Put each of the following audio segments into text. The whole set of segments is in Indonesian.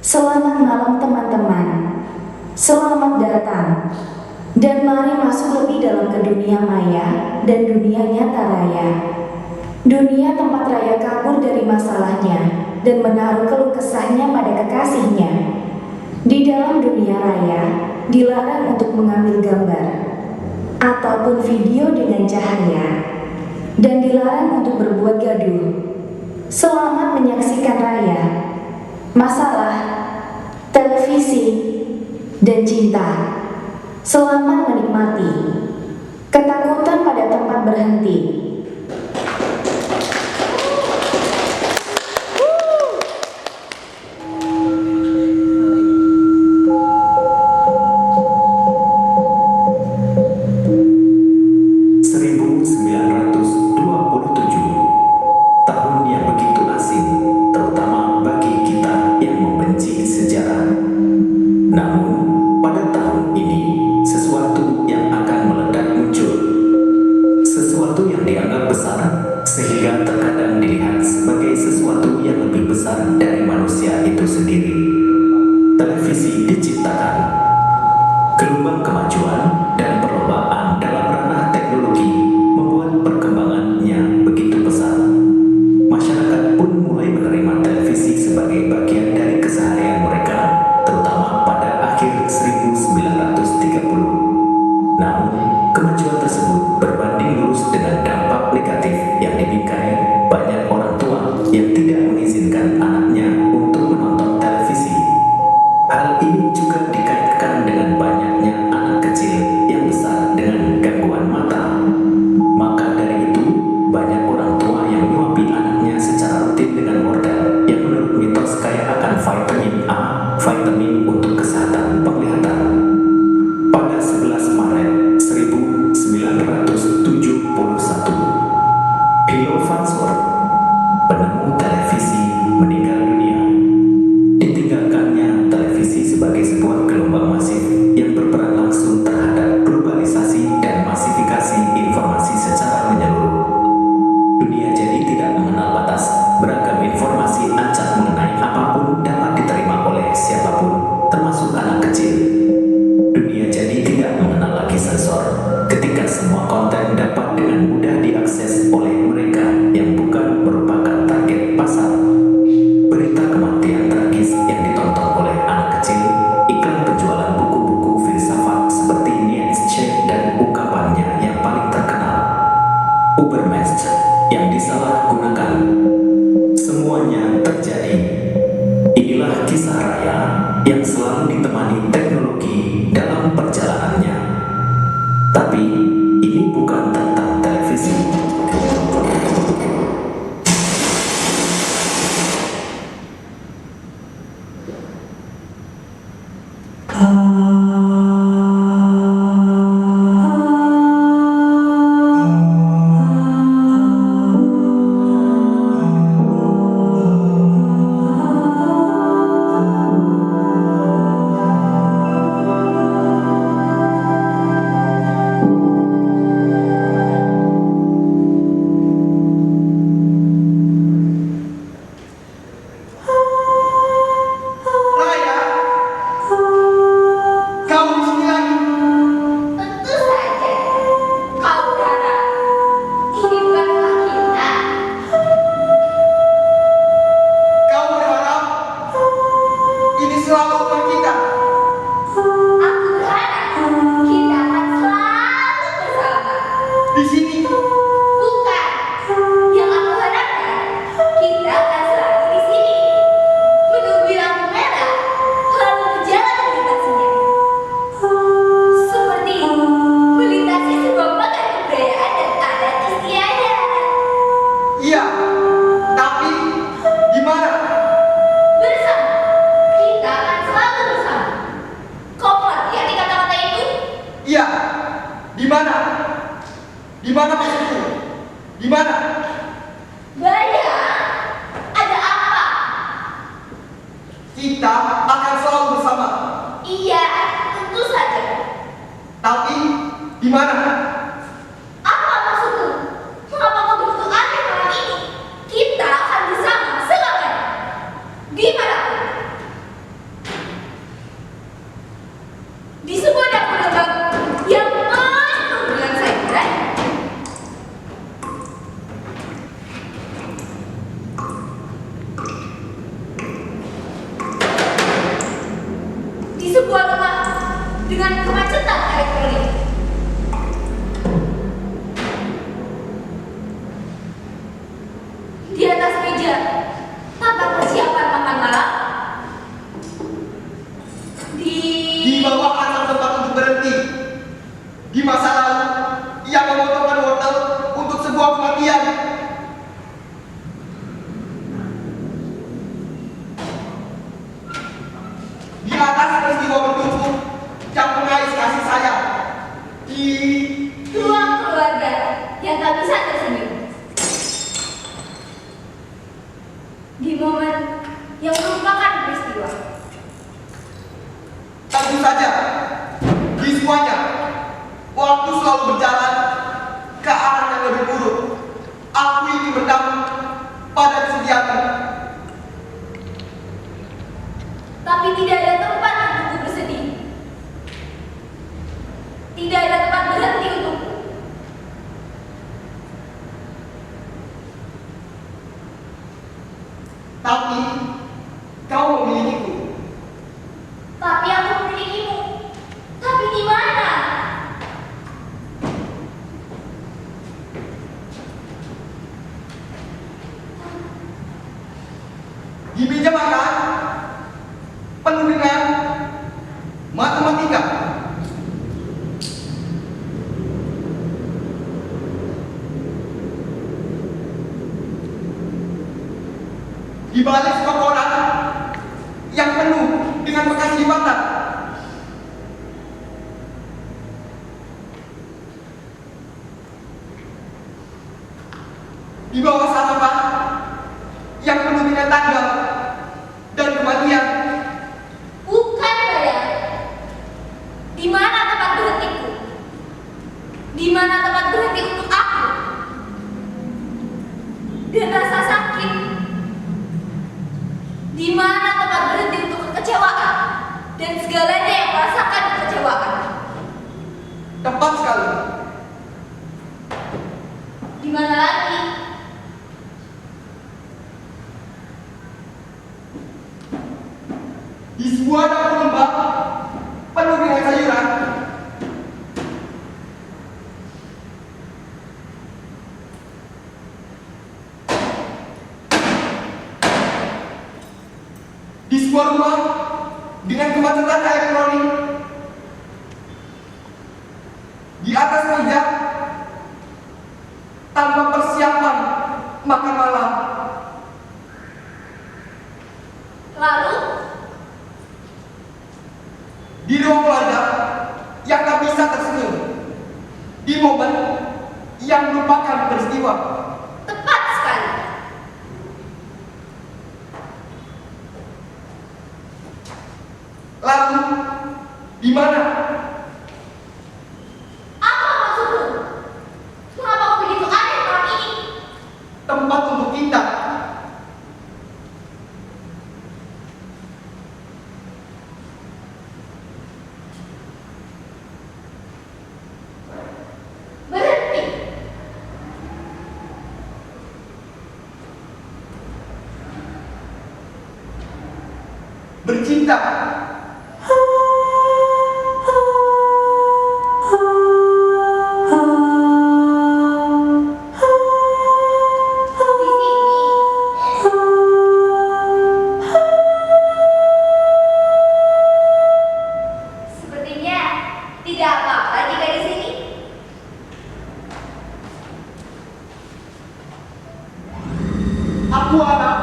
Selamat malam teman-teman. Selamat datang. Dan mari masuk lebih dalam ke dunia maya dan dunia nyata raya. Dunia tempat raya kabur dari masalahnya dan menaruh keluh kesahnya pada kekasihnya. Di dalam dunia raya, dilarang untuk mengambil gambar ataupun video dengan cahaya dan dilarang untuk berbuat gaduh. Selamat menyaksikan raya, masalah, televisi, dan cinta. Selamat menikmati. Ketakutan pada tempat berhenti. Sehingga terkadang dilihat sebagai sesuatu yang lebih besar dari manusia itu sendiri. Televisi diciptakan. Gelombang kemajuan dan perlombaan dalam ranah teknologi membuat perkembangannya begitu pesat. Masyarakat pun mulai menerima televisi sebagai bagian dari keseharian mereka, terutama pada akhir 1930. Namun, kemajuan tersebut berbanding lurus dengan dampak negatif yang dibingkai banyak orang tua yang tidak mengizinkan anaknya untuk menonton televisi. Hal ini juga dikaitkan dengan banyaknya anak kecil yang besar dengan gangguan mata. Maka dari itu, banyak orang tua yang menyuapi anaknya secara rutin dengan modal yang menurut mitos kaya akan vitamin A, vitamin untuk kesehatan penglihatan. Pada 11 Maret 1971, Bill Farnsworth, penemu televisi, meninggal dunia. Ditinggalkannya televisi sebagai sebuah gelombang masif yang berperan langsung terhadap globalisasi dan masifikasi informasi secara menyeluruh. Dunia jadi tidak mengenal batas, beragam informasi acak mengenai apapun dapat diterima oleh siapapun, termasuk anak kecil. Dunia jadi tidak mengenal lagi sensor, ketika semua konten dapat dengan mudah diakses oleh mereka yang bukan merupakan target pasar. Berita kematian tragis yang ditonton oleh anak kecil, iklan penjualan buku-buku filsafat seperti Nietzsche dan ungkapannya yang paling terkenal, Ubermensch, yang disalahgunakan. Semuanya terjadi. Inilah kisah raya yang selalu ditemani teknologi dalam perjalanannya. Tapi ini bukan tentang televisi. Di mana maksudku? Di mana? Banyak. Ada apa? Kita akan selalu bersama. Iya, tentu saja. Tapi di mana? Apa maksudmu? Mengapa kau begitu aneh malam ini? Kita akan bersama selamanya. Di mana? dengan kemacetan elektronik. Di atas meja, tanpa persiapan makan malam. Di bawah atap tempat untuk berhenti. Di masa lalu, ia memotongkan wortel untuk sebuah kematian. Di atas peristiwa bertumpuk yang mengais kasih sayang. Di Ruang keluarga yang tak bisa tersenyum. Di momen yang merupakan peristiwa. tentu saja, di semuanya, waktu selalu berjalan ke arah yang lebih buruk. Aku ingin berdamai pada kesediaanmu. Tapi tidak ada tempat untukku bersedih. Tidak ada tempat berhenti untukku. Tapi kau memilikiku. Tapi aku memilikimu. Tapi di mana? Di meja makan penuh dengan matematika. Di balik sebuah koran yang penuh dengan bekas lipatan. Di bawah sampah yang penuh dengan tanggal dan kematian. Bukan bayang. Di mana tempat berhentiku? Di mana tempat berhenti untuk aku? Dan rasa sakit. Di mana tempat berhenti untuk kekecewaan dan segalanya yang merasakan kekecewaan? Tepat sekali. Di mana lagi? Di sebuah dapur lembah penuh dengan sayuran. Di sebuah rumah dengan kemacetan elektronik. Di atas meja tanpa persiapan makan malam. Lalu, Di ruang keluarga yang tak bisa tersenyum. Di momen yang merupakan peristiwa. tepat sekali. Lalu, di mana? Apa maksudmu? Mengapa kau begitu aneh malam ini? Tempat untuk kita. Berhenti. Bercinta. Di sini. Sepertinya tidak apa-apa jika di sini. Aku anak.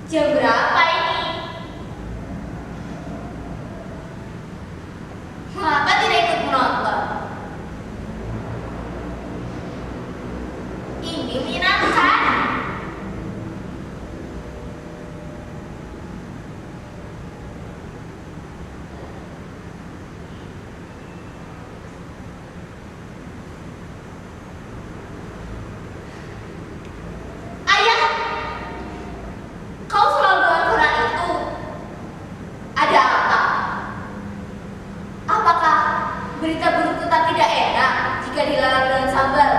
Jam berapa ini? Mengapa tidak ikut menonton? Ini menyenangkan. Ayah, kau selalu dengan koran itu. Ada apa? Apakah berita buruk tetap tidak enak jika dilarang dengan sambal?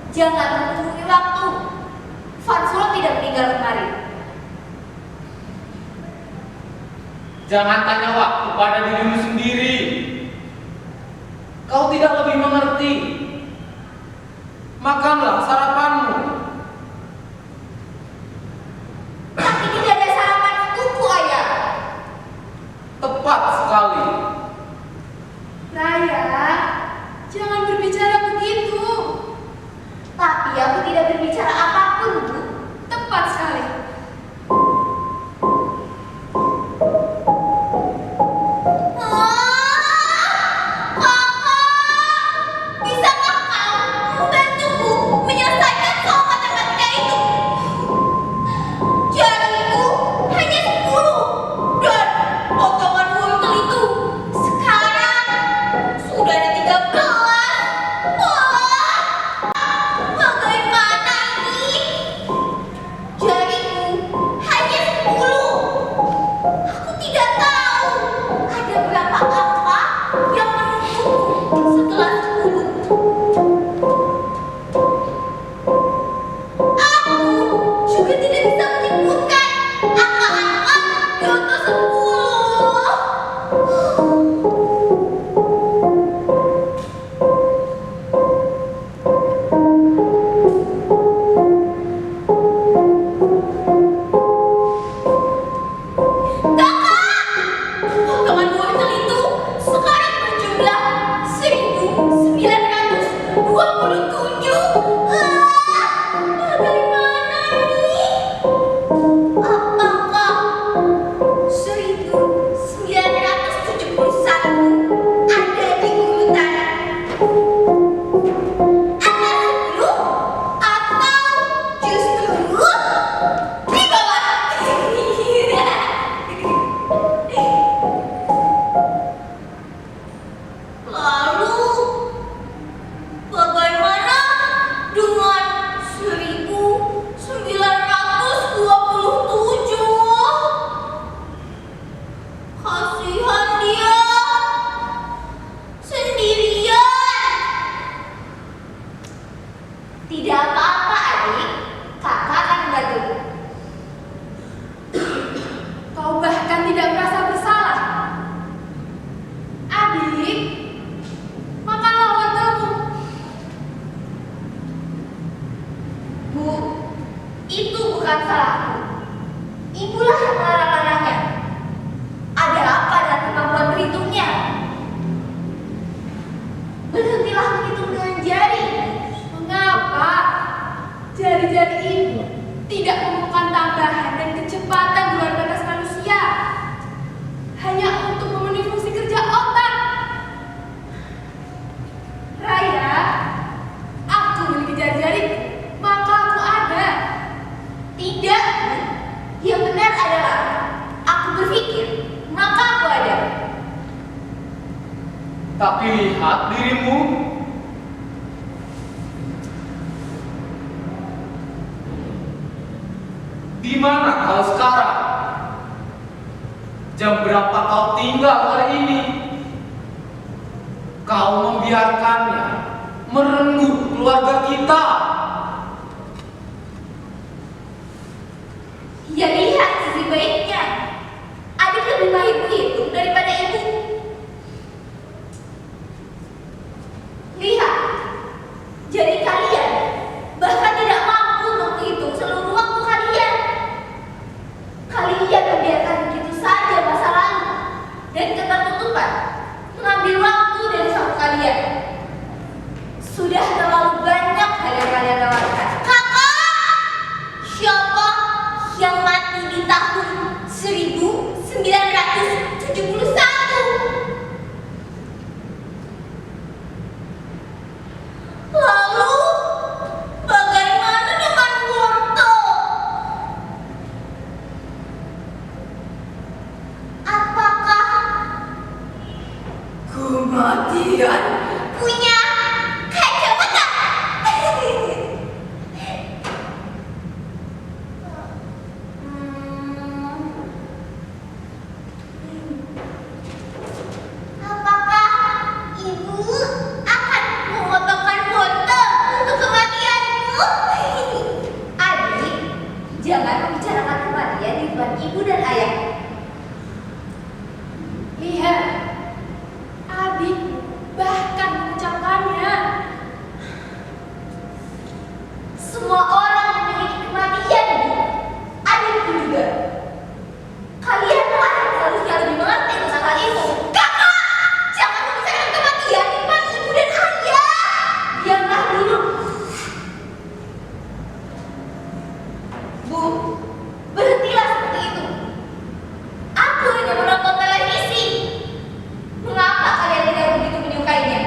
Jangan menghubungi waktu. Fansula tidak meninggal kemarin. Jangan tanya waktu pada dirimu sendiri. Kau tidak lebih mengerti. Makanlah sarapanmu. Tapi tidak ada sarapan untukku, ayah. Tepat sekali. Raya, jangan berbicara begitu. Tapi aku tidak berbicara apapun, Bu. Tepat sekali. Kakak, bisakah kau membantuku menyelesaikan soal matematika itu? Jariku hanya 10 dan potongan wortel itu sekarang sudah ada 13. Wah, bagaimana ini? Jariku hanya 10. Aku tidak tahu ada berapa angka yang menungguku setelah 10. Aku juga tidak bisa menyebutkan angka-angka di atas 10. Potongan wortel itu sekarang berjumlah 1927. Bagaimana ini? Apakah 1971 ada di urutan angka 10 atau justru di bawah? Lalu, bagaimana dengan 1927? Kasihan dia sendirian. Tidak apa-apa, adik. Kakak akan membantu. Kau bahkan tidak merasa bersalah. Adik, makanlah wortelmu. Bu, itu bukan salahku. Ibulah yang melarang-larangnya. Ada apa dengan kemampuan berhitungnya? Berhentilah menghitung dengan jari. Mengapa? Jari-jari ibu tidak memerlukan tambahan dan kecepatan di luar batas manusia. Hanya untuk memenuhi fungsi kerja otak. Raya, aku memiliki jari-jari, maka aku ada. Tidak, Bu. Yang benar adalah aku berpikir, maka aku ada. Tapi lihat dirimu. Di mana kau sekarang? Jam berapa kau tinggal hari ini? Kau membiarkannya merenggut keluarga kita. Ya lihat sisi baiknya. Adik lebih baik berhitung daripada ibu. Lihat, jadi kalian bahkan tidak mampu untuk menghitung seluruh waktu kalian. Kalian membiarkan begitu saja masa lalu dan ketertutupan mengambil waktu dari sang kalian. Sudah terlalu banyak hal yang kalian lewatkan. Kakak! tahun 1971. Lalu, bagaimana dengan wortel? Apakah kematian punya kacamata? Apakah ibu akan memotongkan wortel untuk kematianmu? Adik, jangan membicarakan kematian di depan ibu dan ayah. Lihat, adik bahkan mengucapkannya. Semua orang memiliki kematian, Bu. Adikku juga. Kalian harusnya lebih mengerti tentang hal itu. Kakak, jangan membicarakan kematian di depan ibu dan ayah. Diamlah dulu. Bu, berhentilah seperti itu. Aku hanya menonton televisi. Mengapa kalian tidak begitu menyukainya?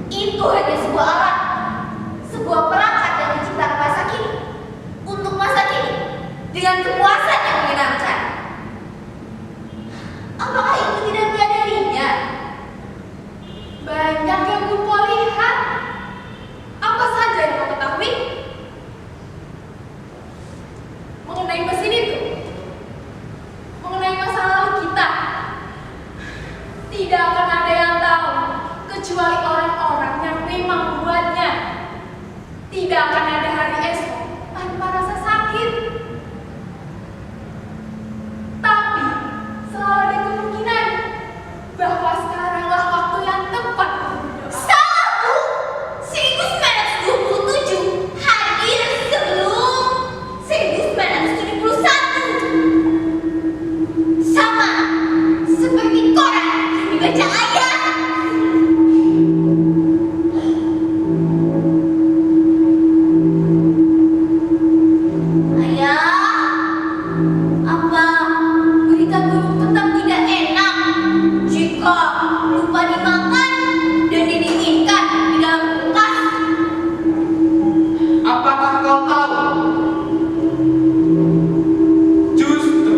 Itu hanya sebuah alat, sebuah perangkat yang diciptakan masa kini untuk masa kini dengan kepuasan yang menyenangkan. Apakah ibu tidak menyadarinya? Banyak yang lupa lihat. Apa saja yang kau ketahui mengenai mesin itu? Mengenai masa lalu kita? Tidak akan ada yang tahu kecuali orang-orang yang memang membuatnya. Tidak akan ada hari esok tanpa rasa sakit. Tapi selalu ada kemungkinan bahwa sekaranglah waktu yang tepat untuk berdoa. Salah, Bu. 1927 hadir sebelum 1971. Sama seperti koran yang dibaca ayah. Ayah, apa berita buruk tetap tidak enak jika lupa dimakan dan didinginkan di dalam kulkas? Apakah kau tahu? Justru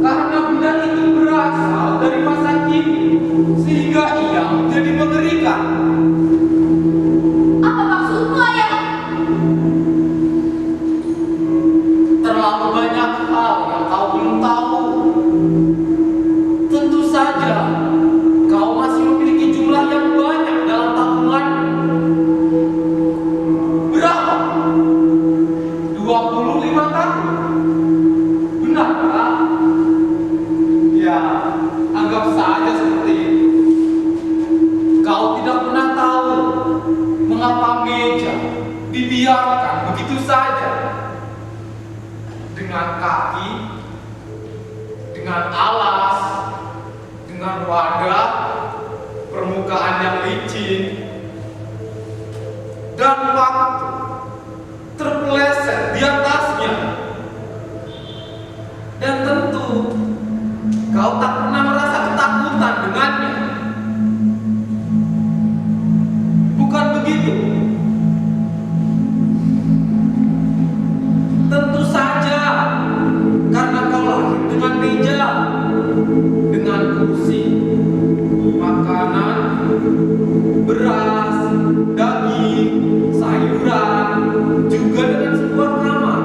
karena benda itu berasal dari masa kini, sehingga ia menjadi mengerikan. Apa maksudmu, ayah? Terlalu banyak hal yang kau belum tahu. Tentu saja, kau masih memiliki jumlah yang banyak dalam tabungan. Berapa? 25 tahun? Benarkah? Ya, anggap saja seperti itu. Kau tidak pernah tahu mengapa meja dibiarkan begitu saja. Dengan kaki, dengan alas, dengan wadah, permukaan yang licin, dan waktu terpeleset di atasnya. Dan tentu kau tak pernah merasa ketakutan dengannya. Bukan begitu? Tentu saja, karena kau lahir dengan meja, dengan kursi, makanan, beras, daging, sayuran, juga dengan sebuah kamar,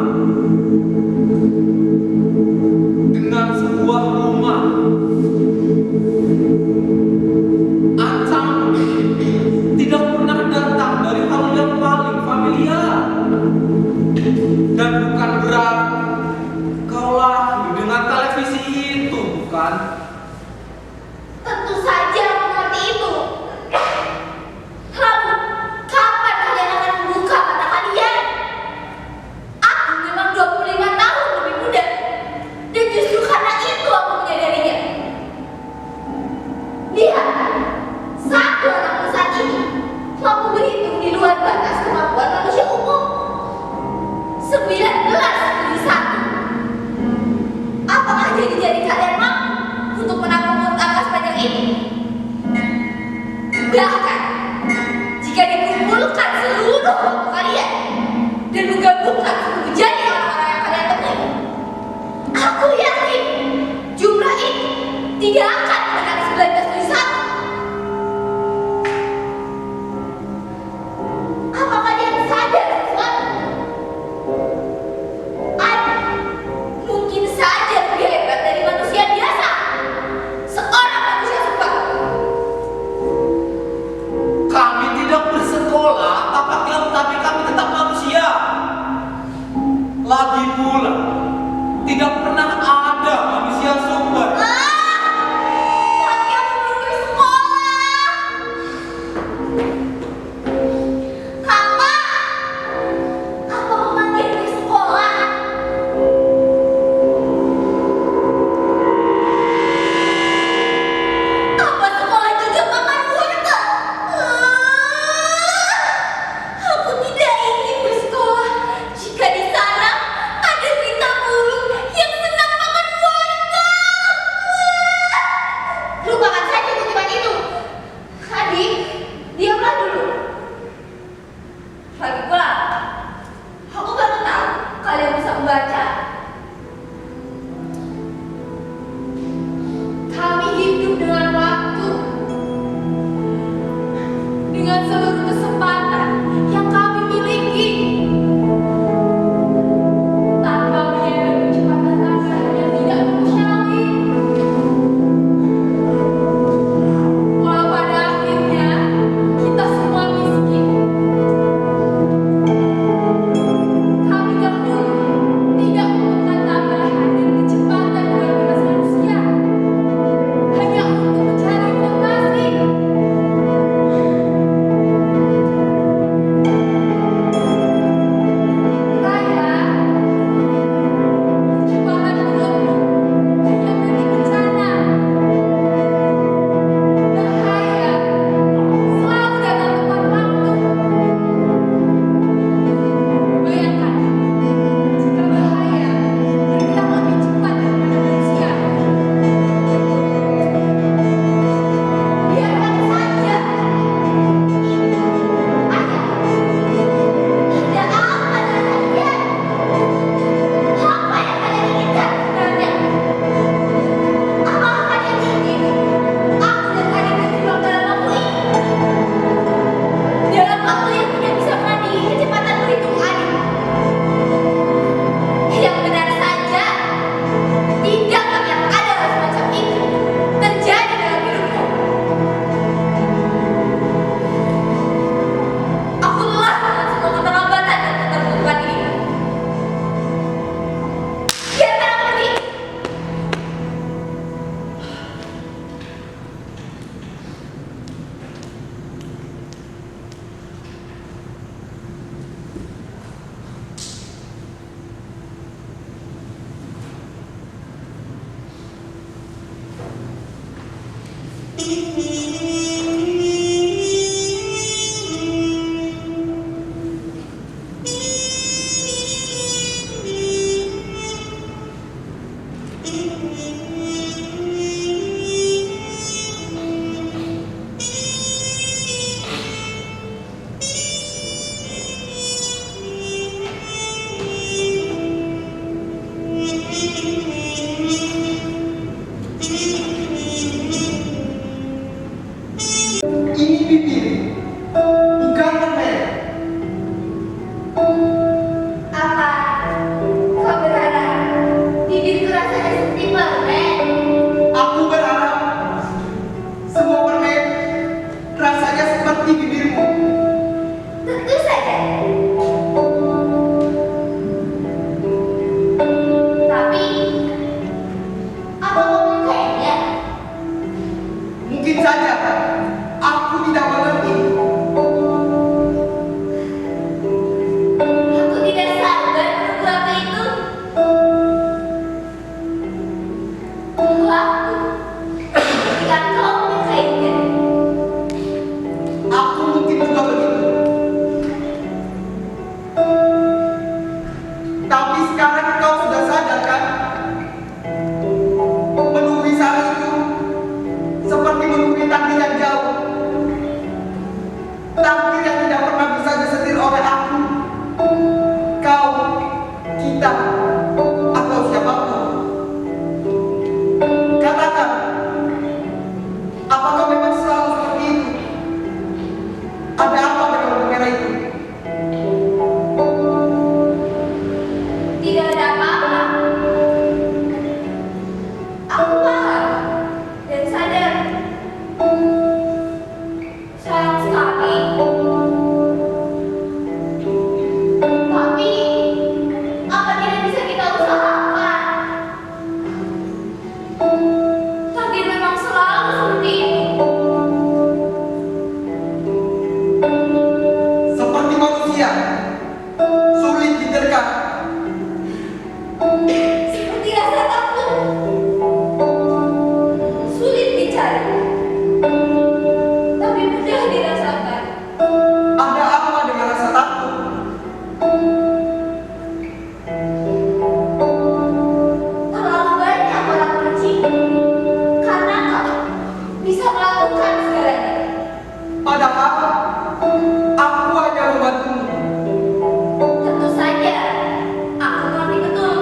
dengan sebuah rumah. Ancaman tidak pernah datang dari hal yang paling familiar. Dan bukan berarti kau lahir dengan televisi itu, bukan? Tentu saja aku mengerti itu. Lalu, kapan kalian akan membuka mata kalian? Aku memang 25 tahun lebih muda. Dan justru karena itu aku menyadarinya. Lihat, satu anakku saat ini mampu berhitung di luar batas kemampuan manusia umum. 19 kali 1. Bahkan, jika dikumpulkan seluruh waktu kalian dan menggabungkan seluruh jari orang-orang yang kalian temui, aku yakin jumlah ini tidak akan mendekati 1971. Apa kalian sadar sesuatu? Anda mungkin saja lebih hebat dari manusia biasa. Seorang manusia super. Kami tidak bersekolah, tapi kami tetap manusia. Lagi pula, tidak pernah ada manusia super. Tapi aku belum bersekolah. Kakak, apa memanggil bersekolah? Apa sekolah juga makan wortel? Aku tidak ingin bersekolah jika di sana ada berita buruk yang senang makan wortel. Lupakan saja kutipan itu. Adik, diamlah dulu. Lagi pula, aku baru tahu kalian bisa membaca. Kami hidup dengan waktu, dengan seluruh kesempatan yang kami miliki, tanpa menyadari kecepatan tambahan yang tidak manusiawi. Walau pada akhirnya kita semua miskin, kami dahulu tidak menemukan tambahan dan kecepatan luar biasa manusia hanya untuk mencari informasi. Raya, kecepatan berlebih hanya berarti bencana. Bahaya selalu datang tepat waktu. Bayangkan, jika bahaya bergerak lebih cepat daripada manusia. Biarkan saja. Ayah, tidak apa dengan kalian? Apa yang kalian inginkan sebenarnya? Apakah kalian ingin aku dan adik berjuang dalam waktu ini? Dalam waktu yang tidak bisa menandingi kecepatan berhitung adik. Yang benar saja, tidak akan ada hal semacam itu terjadi dalam hidupku. Aku lelah dengan semua keterlambatan dan keterbukaan ini. Biarkan aku pergi. Ini bibir, bukan permen. Apa? Kau berharap bibirku rasanya seperti permen? Aku berharap semua permen rasanya seperti bibirmu. Tentu saja. Tapi, apa kau menyukainya? Mungkin saja aku tidak mengerti. Aku tidak sabar menunggu waktu itu. Waktu ketika kau menyukainya. Aku mungkin juga begitu. Tapi sekarang kau sudah sadar kan? Menunggu sana itu seperti menunggu takdir yang jauh. kita, atau siapapun. Katakan, apakah memang selalu seperti itu? Ada apa dengan lampu merah itu? Tidak ada apa-apa. Aku paham dan sadar. Sayang sekali. Tapi, apa tidak bisa kita usahakan? Takdir memang selalu seperti itu. Seperti manusia, sulit diterka. Seperti rasa takut, sulit dicari, tapi mudah dirasakan. Ada apa dengan rasa takut? Terlalu banyak orang benci karena kau bisa melakukan segalanya. Padahal aku hanya membantumu. Tentu saja, aku mengerti betul.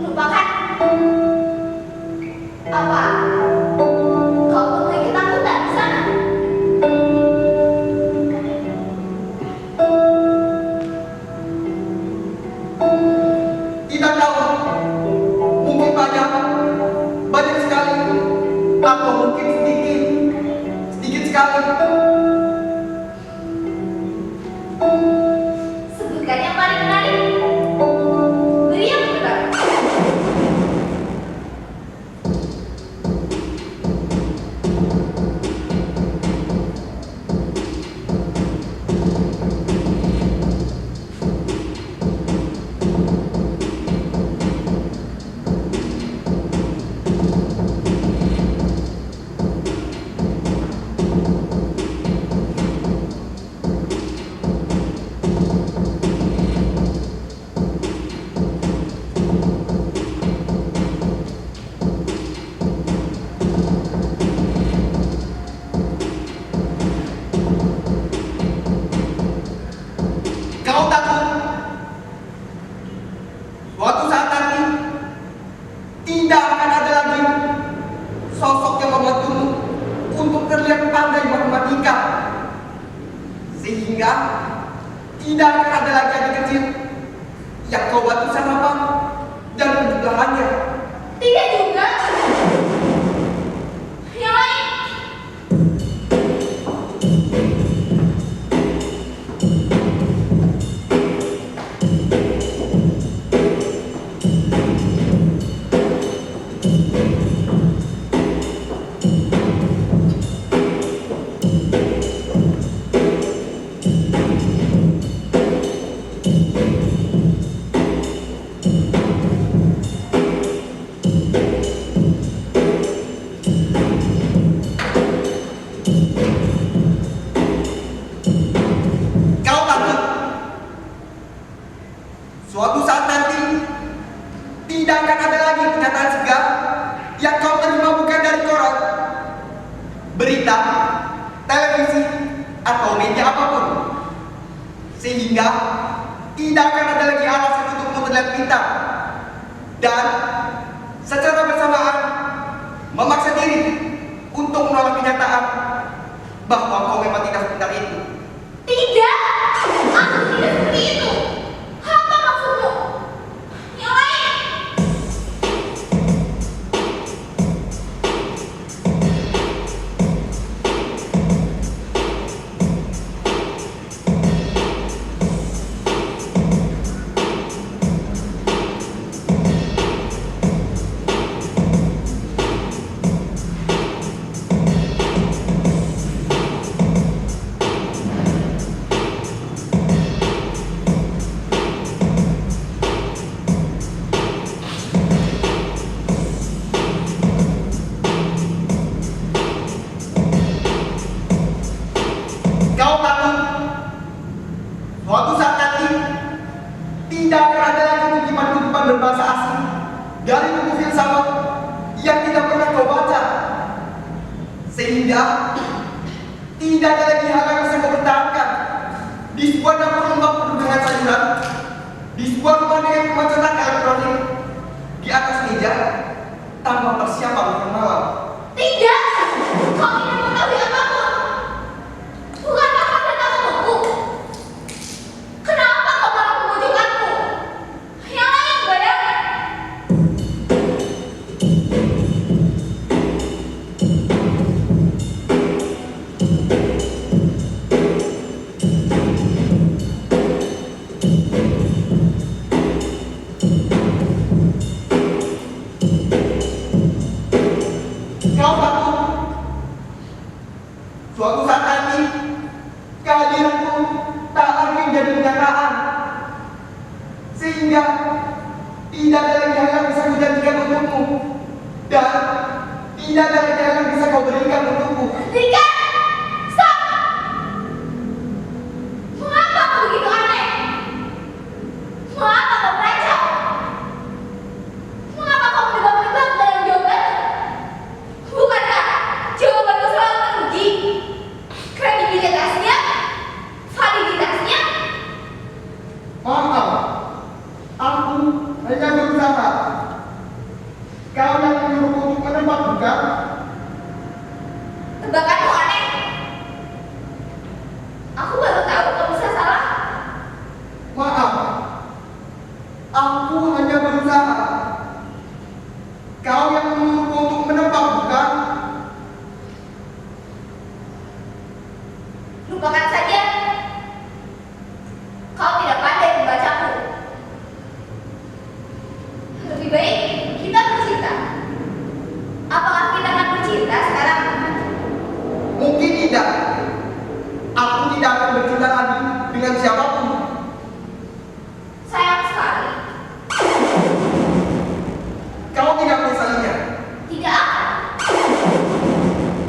Lupakan. Apa? Kau memiliki ketakutan di sana? Tidak tahu, mungkin banyak sekali, atau mungkin sedikit sekali. Sebutkan yang paling menarik. Beri yang benar. Kau takut suatu saat nanti tidak akan ada lagi sosok yang membantumu untuk terlihat pandai matematika, sehingga tidak akan ada lagi adik kecil yang kau bantu sarapan dan penjelasannya. Tidak juga. Yang lain. Kau takut suatu saat nanti tidak akan ada lagi kenyataan segar yang kau terima bukan dari koran, berita, televisi, atau media apapun, sehingga tidak akan ada lagi alasan untuk terlihat pintar dan secara bersamaan memaksa diri untuk menolak kenyataan bahwa kau memang tidak sepintar itu. Tidak. Aku tidak seperti itu. Apa maksudmu? Yang lain. berbahasa asing dari buku filsafat yang tidak pernah kau baca, sehingga tidak ada lagi hal yang bisa kau pertahankan di sebuah dapur lembab penuh dengan sayuran, di sebuah rumah dengan kemacetan elektronik, di atas meja, tanpa persiapan makan malam. Tidak! Kau tidak mengetahui apapun. Bukankah kau datang untukku? Kenapa kau malah memojokkanku? Yang lain bayar. Kau takut suatu saat nanti kehadiranku tak lagi menjadi kenyataan, sehingga tidak ada lagi hal yang bisa kujanjikan untukmu, dan tidak ada lagi hal yang bisa kau berikan untukku. Rika! Stop! Mengapa kau begitu aneh? Mengapa kau beranjak? Mengapa kau menebak-nebak dalam jawaban? Bukankah jawabanmu selalu teruji? Kredibilitasnya? Validitasnya? Maaf, aku hanya berusaha. Kau yang menyuruhku untuk menebak, bukan? Tebakanmu aneh. Aku baru tahu kau bisa salah. Maaf, aku hanya berusaha. Kau yang menyuruhku untuk menebak, bukan? Lupakan saja. Kau tidak pandai membacaku. Lebih baik kita bercinta. Apakah kita akan bercinta sekarang? Mungkin tidak. Aku tidak akan bercinta lagi dengan siapapun. Sayang sekali. Kau tidak menyesalinya. Tidak akan.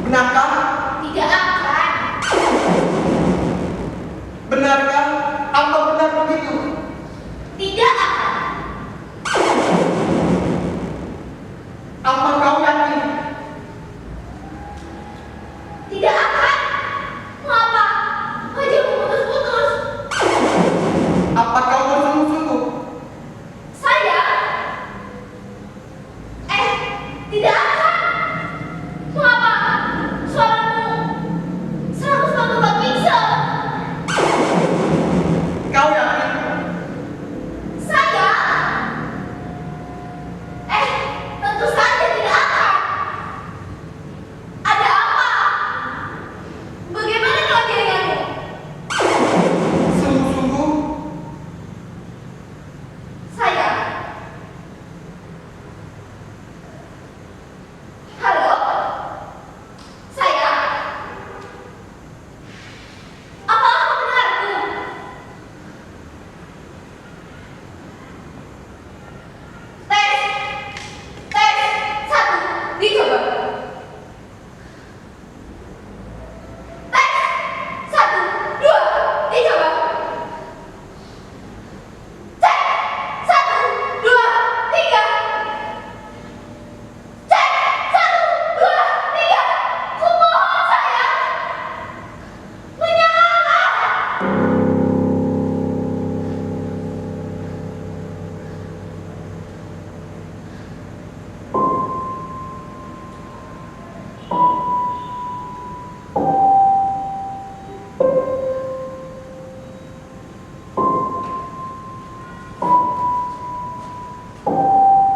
Benarkah? Tidak akan. Benarkah? Atau benar begitu? Tidak akan. Apa kau yakin? Tidak akan. Mengapa? Wajah putus-putus. Apa kau bersungguh-sungguh? Sayang. Tidak akan. Mengapa? Suaramu selalu buat pingsan. Kau yakin? Saya? Tentu saja tidak akan. Ada apa? Bagaimana dengan jaringanmu? Sungguh-sungguh? Saya? Halo? Saya? Apa kau mendengarku? Tes, tes, 1, dicoba. Tes, 1, 2, dicoba. Cek, 1, 2, 3. Cek, 1, 2, 3. Kumohon sayang, menyala.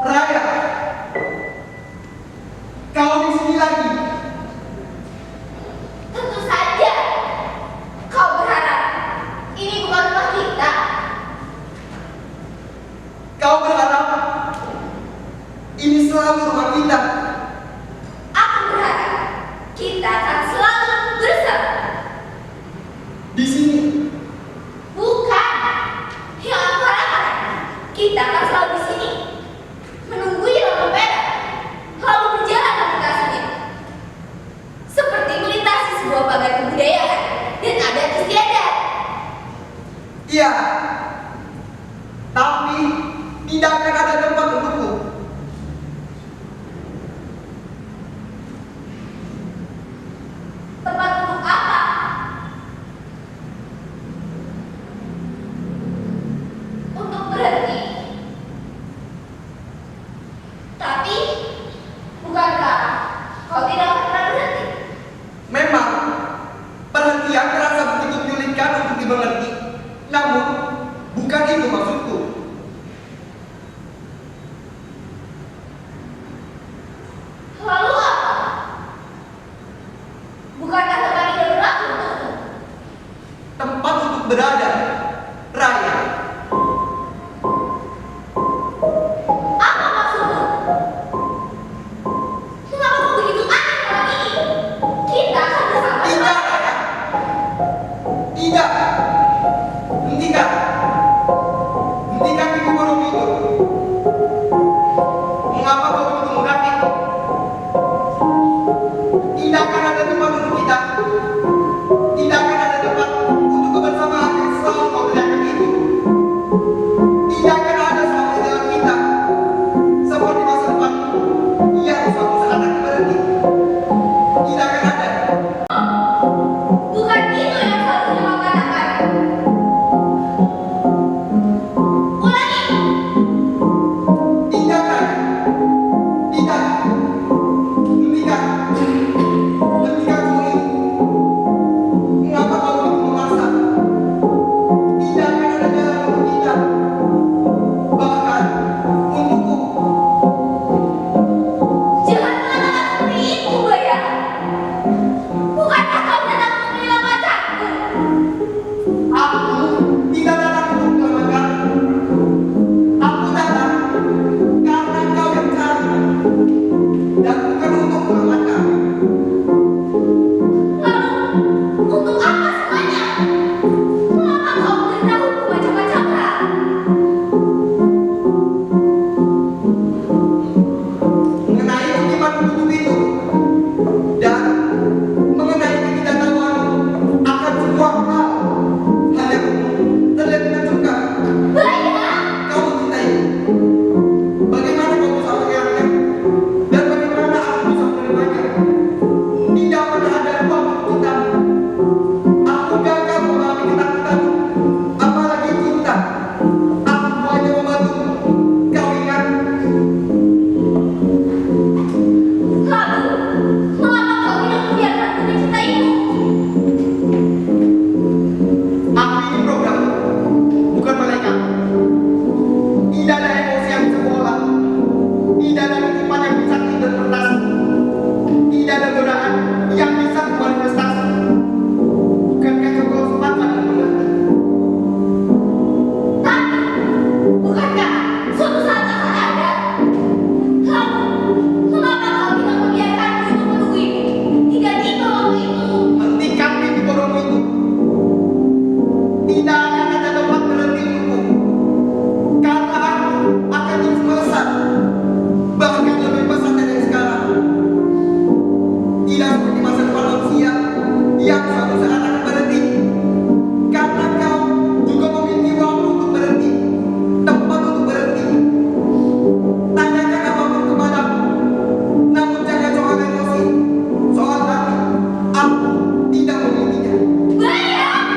Raya, kau di sini lagi. Tentu saja. Kau berharap ini bukan rumah kita. Kau berharap ini selalu rumah kita. Aku berharap kita akan selalu bersama. Di sini. Bukan. Yang aku harapkan kita akan selalu di sini, menunggu di lampu merah, lalu berjalan aplikasinya, seperti melintasi sebuah pagar kebudayaan dan adat istiadat. Iya. Tapi tidak akan ada tempat untukku. Tempat untuk apa? berada, Raya. Apa maksudmu? Kenapa kau begitu aneh malam ini? Kita akan bersama. Tidak, Raya. Tidak. Hentikan. Hentikan ibu bodoh itu. Mengapa kau begitu munafik? Tidak akan ada tempat untuk kita. Tidak akan ada tempat untuk kebersamaan yang selalu kau berikan itu. Tidak akan ada sama dalam kita. Seperti masa depan yang suatu saat akan berhenti. Tidak akan ada. Bukan itu yang seharusnya kau katakan. Ulangi. Tidak, Raya. Tidak. Hentikan. Hentikan semua ini. Mengapa kau begitu memaksa? Tidak akan ada jalan untuk kita. Bahkan untukku. Jangan mengatakan seperti itu, Bayang. Bukankah kau datang untuk menyelamatkanku? Aku tidak datang untuk menyelamatkan. Aku datang karena kau yang cari. Dan bukan untuk menyelamatkan. Lalu, untuk apa semuanya? Mengapa kau memberitahuku macam-macam hal? Mengenai kutipan buku itu dan mengenai ketidaktahuan akan semua hal yang terlihat menentukan Bayang! kau mencintai. Bagaimana kau bisa mengelaknya dan bagaimana aku bisa menerimanya? Tidak pernah ada ruang untuk cinta. Aku gagal memahami ketakutan, apalagi cinta. Aku hanya membantu. Kau ingat? Lalu, mengapa kau tidak membiarkanku mencintaimu? Aku ini program, bukan malaikat. Tidak ada emosi yang bisa kuolah. Tidak ada titipan yang bisa diinterpretasi. Tidak ada godaan yang bisa kumanifestasi. Bukankah kau sempat akan mengerti? Tapi, bukankah suatu saat akan ada? Lalu, mengapa kau tidak membiarkanku untuk menungguimu hingga tiba waktu itu? Hentikan mimpi bodohmu itu. Tidak akan ada tempat berhenti untukku. Karena aku akan terus melesat. Bahkan lebih besar dari sekarang. Tidak seperti masa depan manusia yang suatu saat akan berhenti. Karena kau juga memiliki waktu untuk berhenti. Tempat untuk berhenti. Tanyakan apapun kepadaku. Namun jangan soal emosi. Soal hati. Aku tidak memilikinya. Bayang!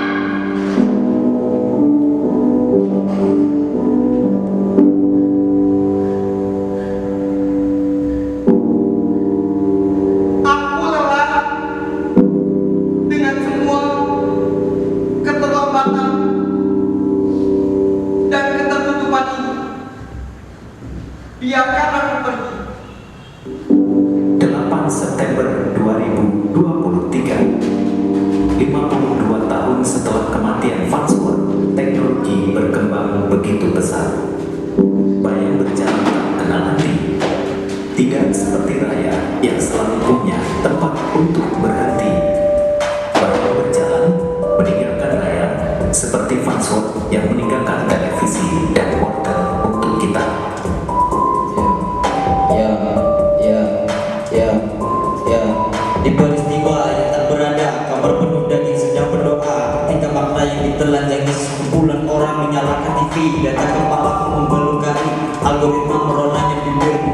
Aku lelah dengan semua keterlambatan dan ketertutupan ini. Biarkan aku pergi. 8 September 2023, 52 tahun setelah kematian Farnsworth, teknologi berkembang begitu pesat. Bayang berjalan tak kenal henti. Tidak seperti Raya yang selalu punya tempat untuk berhenti. Bayang berjalan meninggalkan Raya seperti Farnsworth yang meninggalkan televisi dan wortel untuk kita. Di peristiwa yang tak berada, kamar penuh daging sedang berdoa. Ketika makna yang ditelanjangi sekumpulan orang menyalakan TV, data kepalaku membelugari, algoritma meronanya bibirmu.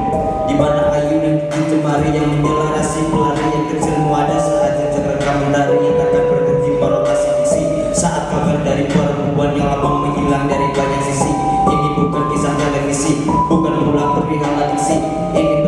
Di mana ayu dan gigi cemari yang menyelarasi pelarian kecilmu, ada saatnya cekrekam mentari yang akan berhenti merotasi diksi. Saat kabar dari perempuan yang lama menghilang dari banyak sisi. Ini bukan kisah televisi, bukan ulang perihal adiksi. Ini